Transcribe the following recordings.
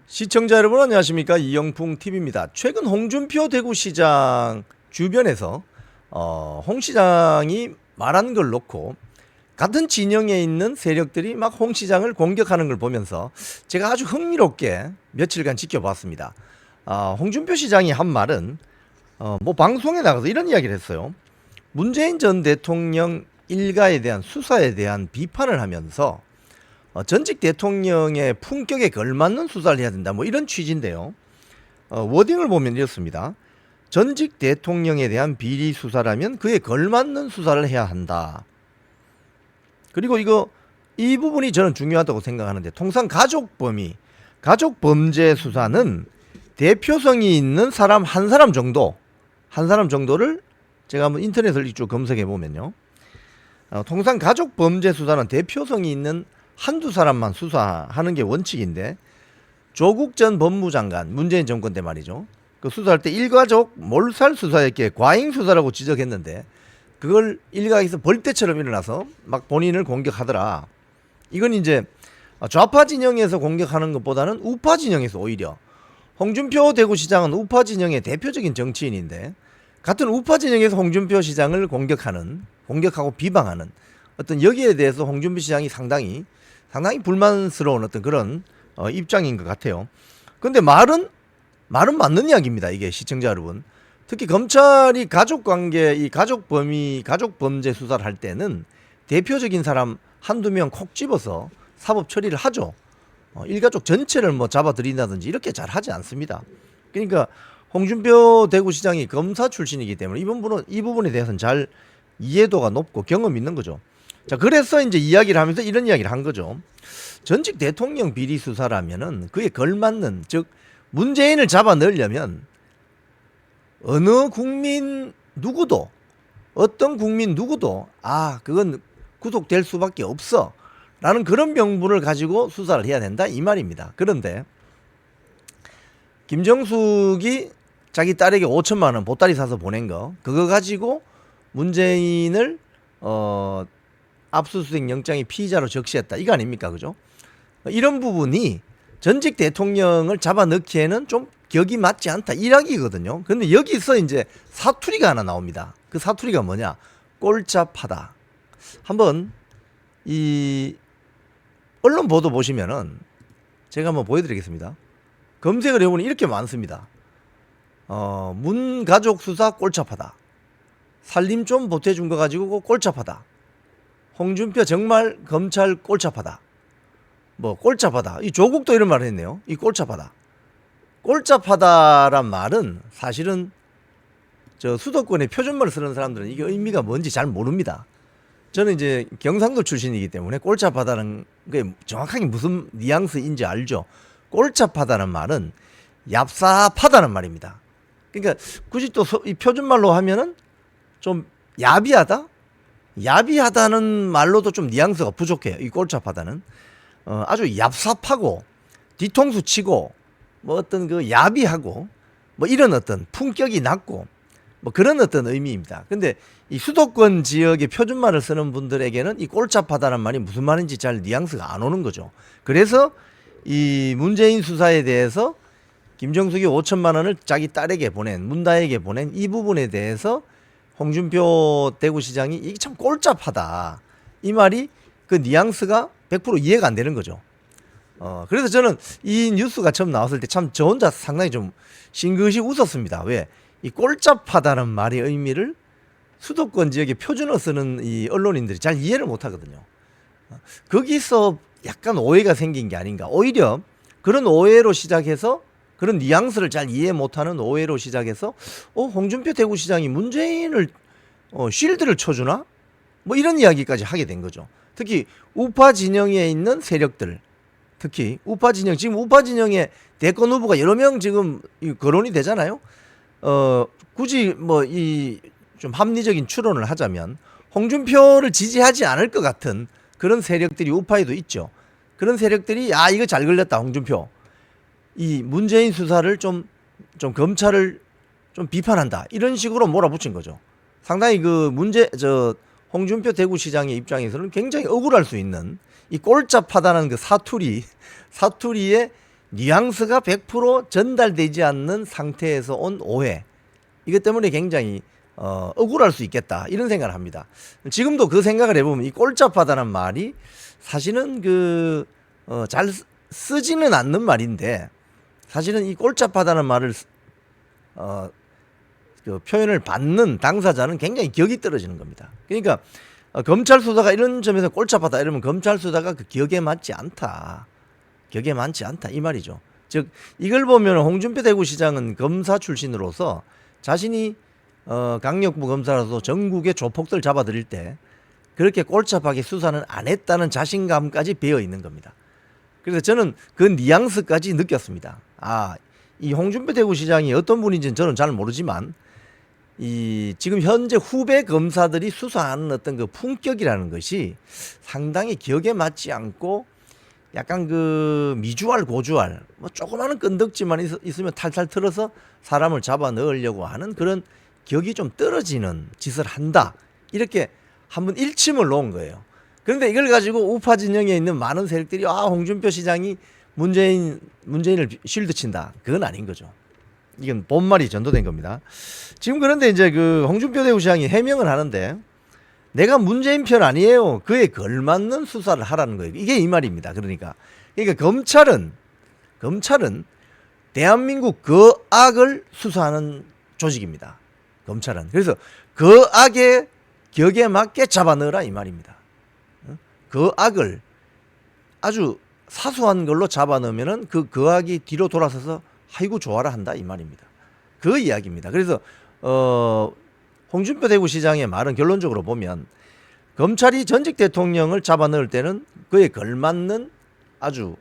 시청자 여러분 안녕하십니까, 이영풍 TV입니다. 최근 홍준표 대구시장 주변에서 홍 시장이 말한 걸 놓고 같은 진영에 있는 세력들이 막 홍 시장을 공격하는 걸 보면서 제가 아주 흥미롭게 며칠간 지켜봤습니다. 홍준표 시장이 한 말은 뭐 방송에 나가서 이런 이야기를 했어요. 문재인 전 대통령 일가에 대한 수사에 대한 비판을 하면서 전직 대통령의 품격에 걸맞는 수사를 해야 된다, 뭐 이런 취지인데요. 워딩을 보면 이렇습니다. 전직 대통령에 대한 비리 수사라면 그에 걸맞는 수사를 해야 한다. 그리고 이 부분이 저는 중요하다고 생각하는데, 통상 가족 범죄 수사는 대표성이 있는 사람 한 사람 정도를 제가 한번 인터넷을 쭉 검색해 보면요. 통상 가족 범죄 수사는 대표성이 있는 한두 사람만 수사하는 게 원칙인데, 조국 전 법무장관 문재인 정권 때 말이죠, 그 수사할 때 일가족 몰살 수사였기에 과잉 수사라고 지적했는데 그걸 일각에서 벌떼처럼 일어나서 막 본인을 공격하더라. 이건 이제 좌파 진영에서 공격하는 것보다는 우파 진영에서, 오히려 홍준표 대구시장은 우파 진영의 대표적인 정치인인데 같은 우파 진영에서 홍준표 시장을 공격하고 비방하는 어떤, 여기에 대해서 홍준표 시장이 상당히 불만스러운 어떤 그런 입장인 것 같아요. 그런데 말은 맞는 이야기입니다. 이게, 시청자 여러분, 특히 검찰이 가족관계, 이 가족 범죄 수사를 할 때는 대표적인 사람 한두 명 콕 집어서 사법 처리를 하죠. 일가족 전체를 뭐 잡아들인다든지 이렇게 잘 하지 않습니다. 그러니까 홍준표 대구시장이 검사 출신이기 때문에 이 부분에 대해서는 잘 이해도가 높고 경험이 있는 거죠. 자, 그래서 이제 이야기를 하면서 이런 이야기를 한 거죠. 전직 대통령 비리 수사라면은 그에 걸맞는, 즉 문재인을 잡아 넣으려면 어떤 국민 누구도 그건 구속될 수밖에 없어 라는 그런 명분을 가지고 수사를 해야 된다, 이 말입니다. 그런데 김정숙이 자기 딸에게 5천만 원 보따리 사서 보낸 거, 그거 가지고 문재인을 압수수색 영장의 피의자로 적시했다, 이거 아닙니까? 그죠? 이런 부분이 전직 대통령을 잡아넣기에는 좀 격이 맞지 않다, 이야기거든요. 그런데 여기서 이제 사투리가 하나 나옵니다. 그 사투리가 뭐냐? 꼴잡하다. 한번 이 언론 보도 보시면은 제가 한번 보여드리겠습니다. 검색을 해보니 이렇게 많습니다. 문가족 수사 꼴잡하다. 살림 좀 보태준 거 가지고 꼴잡하다. 홍준표 정말 검찰 꼴잡하다. 뭐 꼴잡하다. 이 조국도 이런 말을 했네요. 이 꼴잡하다. 꼴잡하다란 말은 사실은 저 수도권의 표준말을 쓰는 사람들은 이게 의미가 뭔지 잘 모릅니다. 저는 이제 경상도 출신이기 때문에 꼴잡하다는 게 정확하게 무슨 뉘앙스인지 알죠. 꼴잡하다는 말은 얍삽하다는 말입니다. 그러니까 굳이 또 이 표준말로 하면은 좀 야비하다? 야비하다는 말로도 좀 뉘앙스가 부족해요. 이 꼴잡하다는 아주 얍삽하고 뒤통수 치고 뭐 어떤 그 야비하고 뭐 이런 어떤 품격이 낮고 뭐 그런 어떤 의미입니다. 근데 이 수도권 지역의 표준말을 쓰는 분들에게는 이 꼴잡하다는 말이 무슨 말인지 잘 뉘앙스가 안 오는 거죠. 그래서 이 문재인 수사에 대해서 김정숙이 5천만 원을 자기 딸에게 문다에게 보낸 이 부분에 대해서 홍준표 대구시장이 이게 참 꼴잡하다, 이 말이 그 뉘앙스가 100% 이해가 안 되는 거죠. 그래서 저는 이 뉴스가 처음 나왔을 때 참 저 혼자 상당히 좀 싱긋이 웃었습니다. 왜? 이 꼴잡하다는 말의 의미를 수도권 지역의 표준어 쓰는 이 언론인들이 잘 이해를 못 하거든요. 거기서 약간 오해가 생긴 게 아닌가. 오히려 그런 오해로 시작해서, 그런 뉘앙스를 잘 이해 못하는 오해로 시작해서 홍준표 대구시장이 문재인을 쉴드를 쳐주나? 뭐 이런 이야기까지 하게 된 거죠. 특히 우파 진영에 있는 세력들, 특히 우파 진영, 지금 우파 진영의 대권 후보가 여러 명 지금 거론이 되잖아요. 굳이 뭐 이 좀 합리적인 추론을 하자면 홍준표를 지지하지 않을 것 같은 그런 세력들이 우파에도 있죠. 그런 세력들이 이거 잘 걸렸다, 홍준표, 이 문재인 수사를 좀 검찰을 좀 비판한다, 이런 식으로 몰아붙인 거죠. 상당히 홍준표 대구시장의 입장에서는 굉장히 억울할 수 있는 이 꼴잡하다는 그 사투리의 뉘앙스가 100% 전달되지 않는 상태에서 온 오해, 이것 때문에 굉장히 억울할 수 있겠다 이런 생각을 합니다. 지금도 그 생각을 해보면 이 꼴잡하다는 말이 사실은 잘 쓰지는 않는 말인데, 사실은 이 꼴잡하다는 말을 그 표현을 받는 당사자는 굉장히 격이 떨어지는 겁니다. 그러니까 검찰 수사가 이런 점에서 꼴잡하다 이러면 검찰 수사가 그 격에 맞지 않다, 격에 맞지 않다 이 말이죠. 즉 이걸 보면 홍준표 대구시장은 검사 출신으로서 자신이 강력부 검사로서 전국의 조폭들 잡아들일 때 그렇게 꼴잡하게 수사는 안 했다는 자신감까지 배어 있는 겁니다. 그래서 저는 그 뉘앙스까지 느꼈습니다. 이 홍준표 대구시장이 어떤 분인지는 저는 잘 모르지만 이 지금 현재 후배 검사들이 수사하는 어떤 그 품격이라는 것이 상당히 격에 맞지 않고 약간 그 미주알 고주알, 뭐 조그마한 건덕지만 있으면 탈탈 털어서 사람을 잡아 넣으려고 하는 그런 격이 좀 떨어지는 짓을 한다, 이렇게 한번 일침을 놓은 거예요. 그런데 이걸 가지고 우파 진영에 있는 많은 세력들이 홍준표 시장이 문재인을 쉴드 친다, 그건 아닌 거죠. 이건 본말이 전도된 겁니다. 지금 그런데 이제 그 홍준표 대구시장이 해명을 하는데 내가 문재인 편 아니에요, 그에 걸맞는 수사를 하라는 거예요. 이게 이 말입니다. 그러니까 검찰은 대한민국 그 악을 수사하는 조직입니다. 검찰은. 그래서 그 악의 격에 맞게 잡아 넣으라 이 말입니다. 그 악을 아주 사소한 걸로 잡아 넣으면은 그 악이 뒤로 돌아서서 아이고 좋아라 한다 이 말입니다. 그 이야기입니다. 그래서 홍준표 대구시장의 말은 결론적으로 보면 검찰이 전직 대통령을 잡아 넣을 때는 그에 걸맞는 아주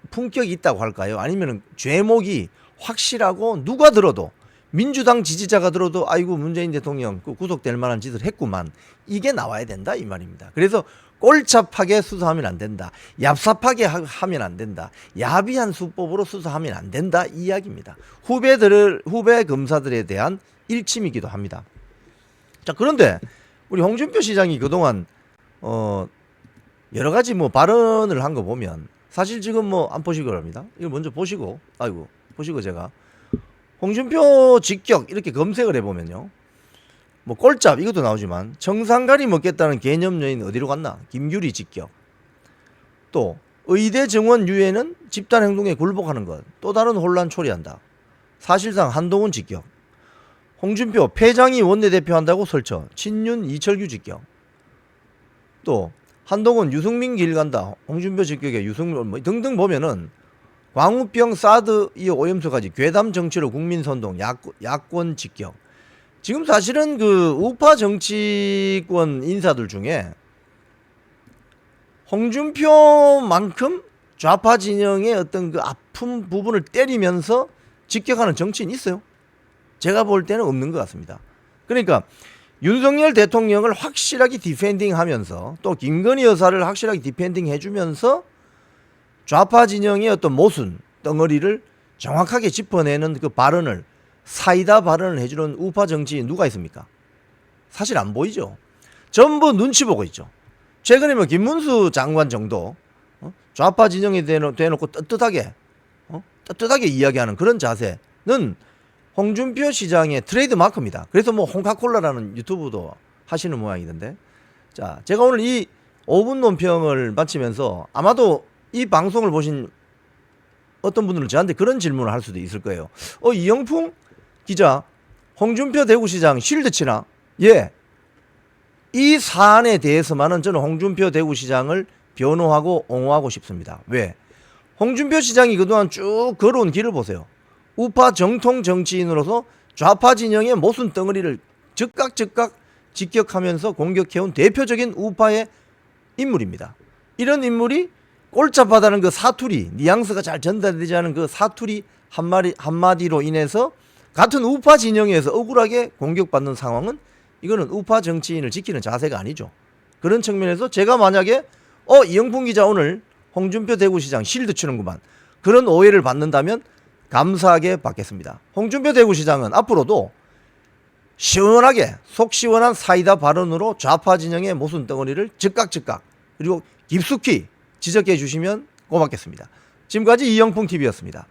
품격이 있다고 할까요? 아니면 죄목이 확실하고 누가 들어도, 민주당 지지자가 들어도 아이고 문재인 대통령 구속될 만한 짓을 했구만, 이게 나와야 된다 이 말입니다. 그래서 꼴잡하게 수사하면 안 된다, 얍삽하게 하면 안 된다, 야비한 수법으로 수사하면 안 된다 이 이야기입니다. 후배 검사들에 대한 일침이기도 합니다. 자, 그런데 우리 홍준표 시장이 그동안 여러 가지 뭐 발언을 한 거 보면 사실 지금 뭐 안 보시기 바랍니다. 이거 먼저 보시고, 보시고 제가 홍준표 직격 이렇게 검색을 해보면요, 뭐 꼴짭 이것도 나오지만 정상가리 먹겠다는 개념 여인 어디로 갔나? 김규리 직격. 또 의대 정원 유예는 집단 행동에 굴복하는 것, 또 다른 혼란 초래한다. 사실상 한동훈 직격. 홍준표 패장이 원내대표 한다고 설쳐, 친윤 이철규 직격. 또 한동훈 유승민 길 간다, 홍준표 직격에 유승민 뭐 등등 보면은 광우병 사드 이 오염수까지 괴담 정치로 국민 선동, 야권 직격. 지금 사실은 그 우파 정치권 인사들 중에 홍준표만큼 좌파 진영의 어떤 그 아픈 부분을 때리면서 직격하는 정치인이 있어요? 제가 볼 때는 없는 것 같습니다. 그러니까 윤석열 대통령을 확실하게 디펜딩하면서 또 김건희 여사를 확실하게 디펜딩 해주면서 좌파 진영의 어떤 모순 덩어리를 정확하게 짚어내는 그 발언을, 사이다 발언을 해주는 우파 정치인 누가 있습니까? 사실 안 보이죠. 전부 눈치 보고 있죠. 최근에 뭐 김문수 장관 정도 좌파 진영에 대놓고 떳떳하게 이야기하는 그런 자세는 홍준표 시장의 트레이드 마크입니다. 그래서 뭐 홍카콜라라는 유튜브도 하시는 모양이던데. 자, 제가 오늘 이 5분 논평을 마치면서 아마도 이 방송을 보신 어떤 분들은 저한테 그런 질문을 할 수도 있을 거예요. 이영풍 기자, 홍준표 대구시장 쉴드 치나? 예. 이 사안에 대해서만은 저는 홍준표 대구시장을 변호하고 옹호하고 싶습니다. 왜? 홍준표 시장이 그동안 쭉 걸어온 길을 보세요. 우파 정통 정치인으로서 좌파 진영의 모순 덩어리를 즉각 직격하면서 공격해온 대표적인 우파의 인물입니다. 이런 인물이 꼴잡하다는 그 사투리, 뉘앙스가 잘 전달되지 않은 그 사투리 한마디로 인해서 같은 우파 진영에서 억울하게 공격받는 상황은, 이거는 우파 정치인을 지키는 자세가 아니죠. 그런 측면에서 제가 만약에 이영풍 기자 오늘 홍준표 대구시장 실드 치는구만, 그런 오해를 받는다면 감사하게 받겠습니다. 홍준표 대구시장은 앞으로도 시원하게 속 시원한 사이다 발언으로 좌파 진영의 모순 덩어리를 즉각 그리고 깊숙이 지적해 주시면 고맙겠습니다. 지금까지 이영풍 TV였습니다.